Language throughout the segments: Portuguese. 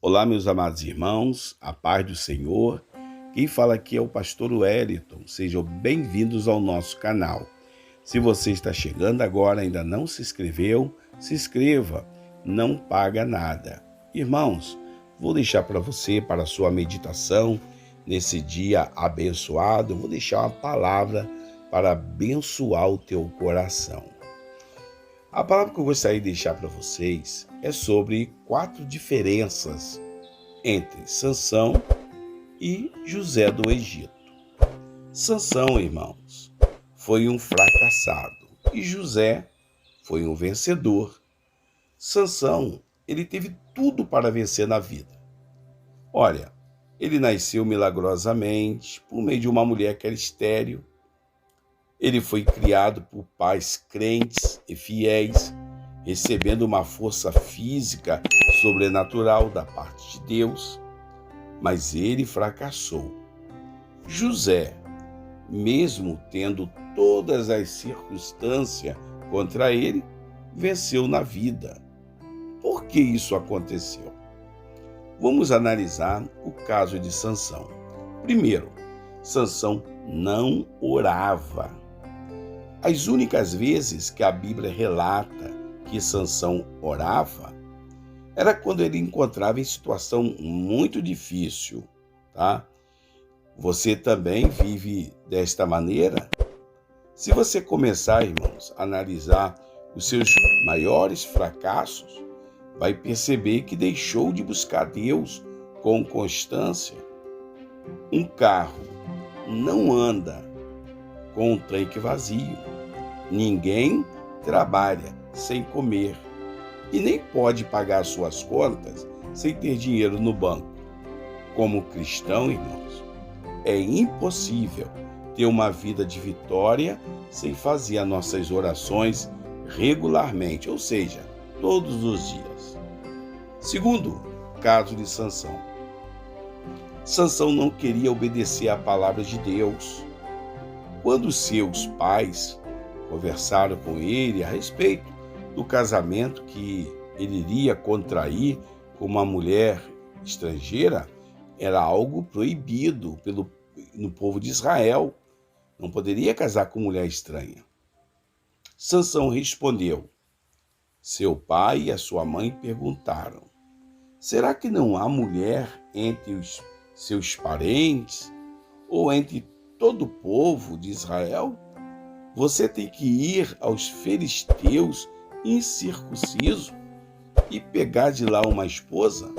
Olá, meus amados irmãos, a paz do Senhor. Quem fala aqui é o pastor Wellington. Sejam bem-vindos ao nosso canal. Se você está chegando agora e ainda não se inscreveu, se inscreva, não paga nada. Irmãos, vou deixar para você, para a sua meditação, nesse dia abençoado, vou deixar uma palavra para abençoar o teu coração. A palavra que eu gostaria de deixar para vocês é sobre 4 diferenças entre Sansão e José do Egito. Sansão, irmãos, foi um fracassado e José foi um vencedor. Sansão, ele teve tudo para vencer na vida. Olha, ele nasceu milagrosamente por meio de uma mulher que era estéril. Ele foi criado por pais crentes e fiéis, recebendo uma força física sobrenatural da parte de Deus, mas ele fracassou. José, mesmo tendo todas as circunstâncias contra ele, venceu na vida. Por que isso aconteceu? Vamos analisar o caso de Sansão. Primeiro, Sansão não orava. As únicas vezes que a Bíblia relata que Sansão orava era quando ele encontrava em situação muito difícil, tá? Você também vive desta maneira? Se você começar, irmãos, a analisar os seus maiores fracassos, vai perceber que deixou de buscar Deus com constância. Um carro não anda com um tanque vazio. Ninguém trabalha sem comer e nem pode pagar suas contas sem ter dinheiro no banco. Como cristão, irmãos, é impossível ter uma vida de vitória sem fazer as nossas orações regularmente, ou seja, todos os dias. Segundo caso de Sansão. Sansão não queria obedecer à palavra de Deus. Quando seus pais conversaram com ele a respeito do casamento que ele iria contrair com uma mulher estrangeira, era algo proibido no povo de Israel. Não poderia casar com mulher estranha. Sansão respondeu. Seu pai e a sua mãe perguntaram: será que não há mulher entre os seus parentes ou entre todo o povo de Israel? Você tem que ir aos filisteus incircuncisos e pegar de lá uma esposa?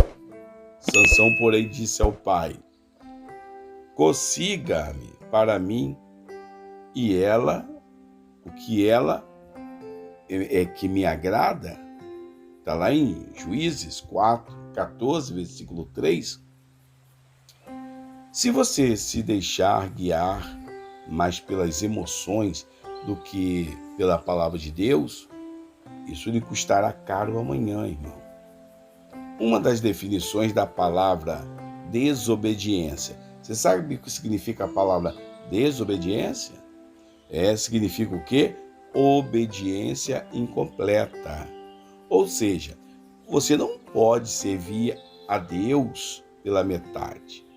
Sansão, porém, disse ao pai: consiga-me para mim, e o que ela é que me agrada. Está lá em Juízes 4:14, versículo 3. Se você se deixar guiar mais pelas emoções do que pela palavra de Deus, isso lhe custará caro amanhã, irmão. Uma das definições da palavra desobediência. Você sabe o que significa a palavra desobediência? Significa o quê? Obediência incompleta. Ou seja, você não pode servir a Deus pela metade.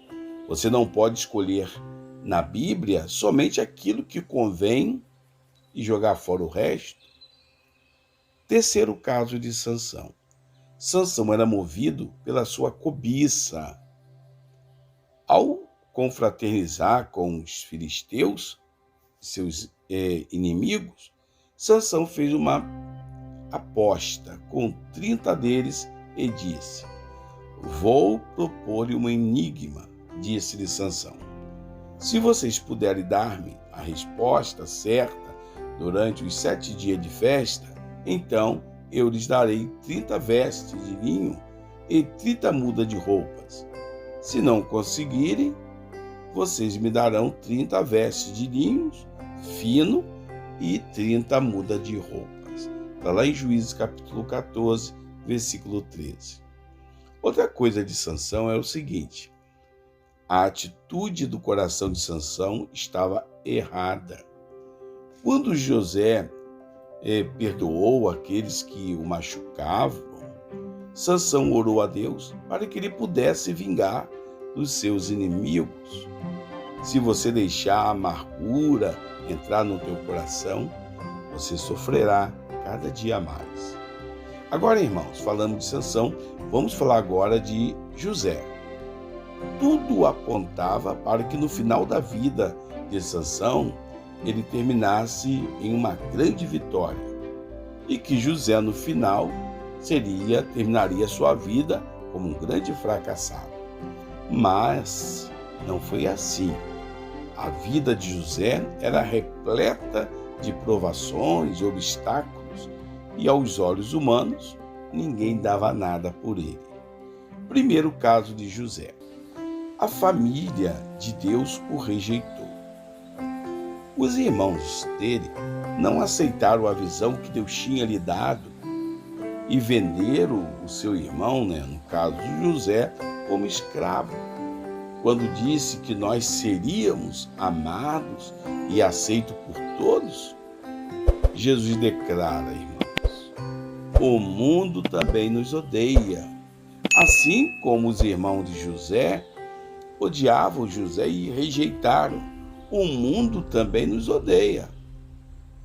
Você não pode escolher na Bíblia somente aquilo que convém e jogar fora o resto. Terceiro caso de Sansão. Sansão era movido pela sua cobiça. Ao confraternizar com os filisteus, seus inimigos, Sansão fez uma aposta com 30 deles e disse: vou propor-lhe um enigma, disse-lhe Sansão. Se vocês puderem dar-me a resposta certa durante os 7 dias de festa, então eu lhes darei 30 vestes de linho e 30 mudas de roupas. Se não conseguirem, vocês me darão 30 vestes de linho fino e 30 mudas de roupas. Está lá em Juízes capítulo 14, versículo 13. Outra coisa de Sansão é o seguinte: a atitude do coração de Sansão estava errada. Quando José perdoou aqueles que o machucavam, Sansão orou a Deus para que ele pudesse vingar dos seus inimigos. Se você deixar a amargura entrar no teu coração, você sofrerá cada dia mais. Agora, irmãos, falando de Sansão, vamos falar agora de José. Tudo apontava para que no final da vida de Sansão, ele terminasse em uma grande vitória e que José, no final, terminaria sua vida como um grande fracassado. Mas não foi assim. A vida de José era repleta de provações e obstáculos, e aos olhos humanos, ninguém dava nada por ele. Primeiro caso de José. A família de Deus o rejeitou. Os irmãos dele não aceitaram a visão que Deus tinha lhe dado e venderam o seu irmão, no caso de José, como escravo. Quando disse que nós seríamos amados e aceitos por todos, Jesus declara, irmãos, o mundo também nos odeia. Assim como os irmãos de José odiavam José e rejeitaram, o mundo também nos odeia.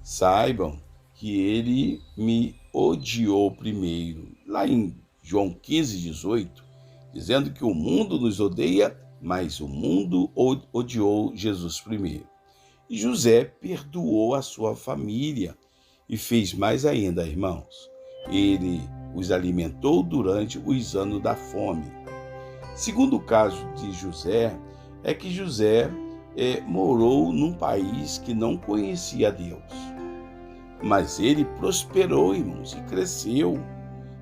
Saibam que ele me odiou primeiro. Lá em João 15:18, dizendo que o mundo nos odeia, mas o mundo odiou Jesus primeiro. E José perdoou a sua família e fez mais ainda, irmãos. Ele os alimentou durante os anos da fome. Segundo caso de José, é que José morou num país que não conhecia Deus. Mas ele prosperou, irmãos, e cresceu.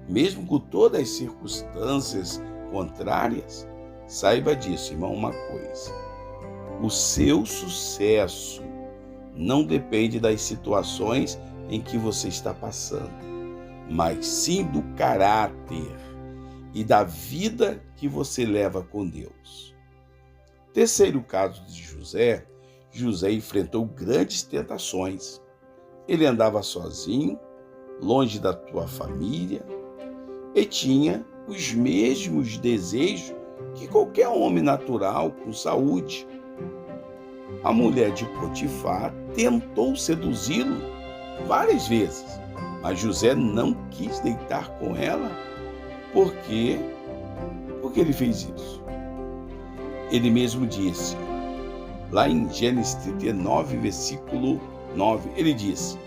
Mesmo com todas as circunstâncias contrárias, saiba disso, irmão, uma coisa. O seu sucesso não depende das situações em que você está passando, mas sim do caráter e da vida que você leva com Deus. Terceiro caso de José, José enfrentou grandes tentações. Ele andava sozinho, longe da tua família, e tinha os mesmos desejos que qualquer homem natural com saúde. A mulher de Potifar tentou seduzi-lo várias vezes, mas José não quis deitar com ela. Por quê? Porque ele fez isso. Ele mesmo disse, lá em Gênesis 39, versículo 9, ele disse: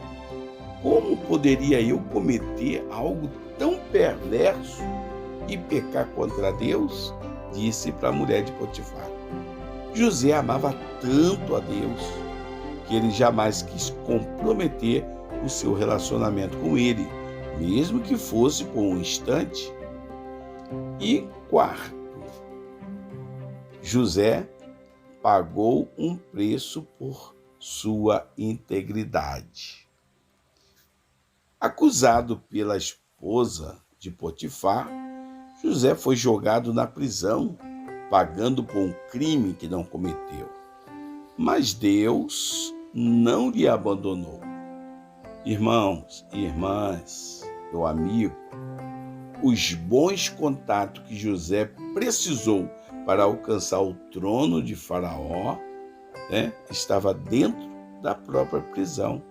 como poderia eu cometer algo tão perverso e pecar contra Deus? Disse para a mulher de Potifar. José amava tanto a Deus que ele jamais quis comprometer o seu relacionamento com ele, mesmo que fosse por um instante. E quarto, José pagou um preço por sua integridade. Acusado pela esposa de Potifar, José foi jogado na prisão, pagando por um crime que não cometeu. Mas Deus não lhe abandonou. Irmãos e irmãs, meu amigo, os bons contatos que José precisou para alcançar o trono de Faraó, estava dentro da própria prisão,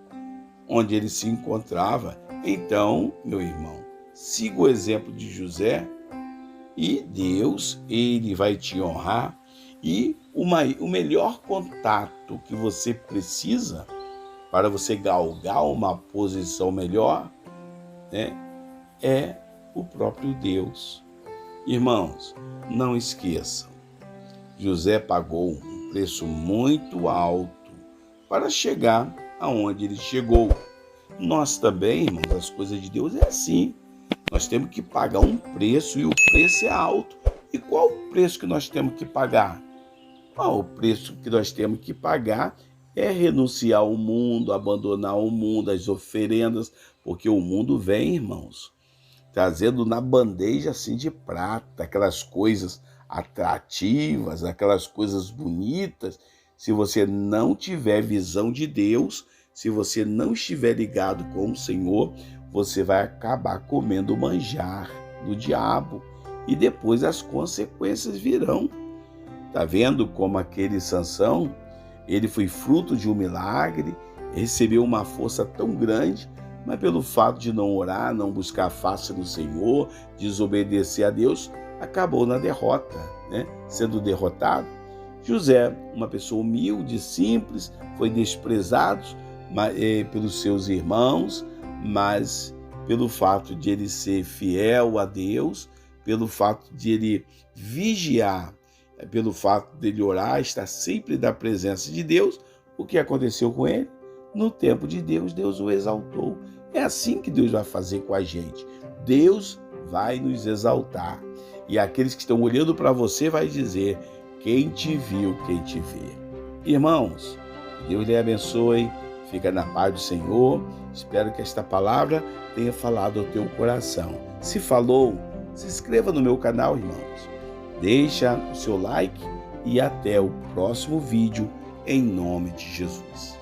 onde ele se encontrava. Então, meu irmão, siga o exemplo de José e Deus, ele vai te honrar. E o melhor contato que você precisa para você galgar uma posição melhor, é o próprio Deus. Irmãos, não esqueçam, José pagou um preço muito alto para chegar aonde ele chegou. Nós também, irmãos, as coisas de Deus é assim. Nós temos que pagar um preço e o preço é alto. E qual o preço que nós temos que pagar? O preço que nós temos que pagar é renunciar ao mundo, abandonar o mundo, as oferendas, porque o mundo vem, irmãos, trazendo na bandeja assim de prata, aquelas coisas atrativas, aquelas coisas bonitas. Se você não tiver visão de Deus, se você não estiver ligado com o Senhor, você vai acabar comendo o manjar do diabo e depois as consequências virão. Tá vendo como aquele Sansão, ele foi fruto de um milagre, recebeu uma força tão grande, mas pelo fato de não orar, não buscar a face do Senhor, desobedecer a Deus, acabou na derrota, né? Sendo derrotado. José, uma pessoa humilde, simples, foi desprezado pelos seus irmãos, mas pelo fato de ele ser fiel a Deus, pelo fato de ele vigiar, pelo fato de ele orar, estar sempre na presença de Deus, o que aconteceu com ele? No tempo de Deus, Deus o exaltou. É assim que Deus vai fazer com a gente. Deus vai nos exaltar. E aqueles que estão olhando para você vai dizer: quem te viu, quem te vê. Irmãos, Deus lhe abençoe. Fica na paz do Senhor. Espero que esta palavra tenha falado ao teu coração. Se falou, se inscreva no meu canal, irmãos. Deixa o seu like e até o próximo vídeo, em nome de Jesus.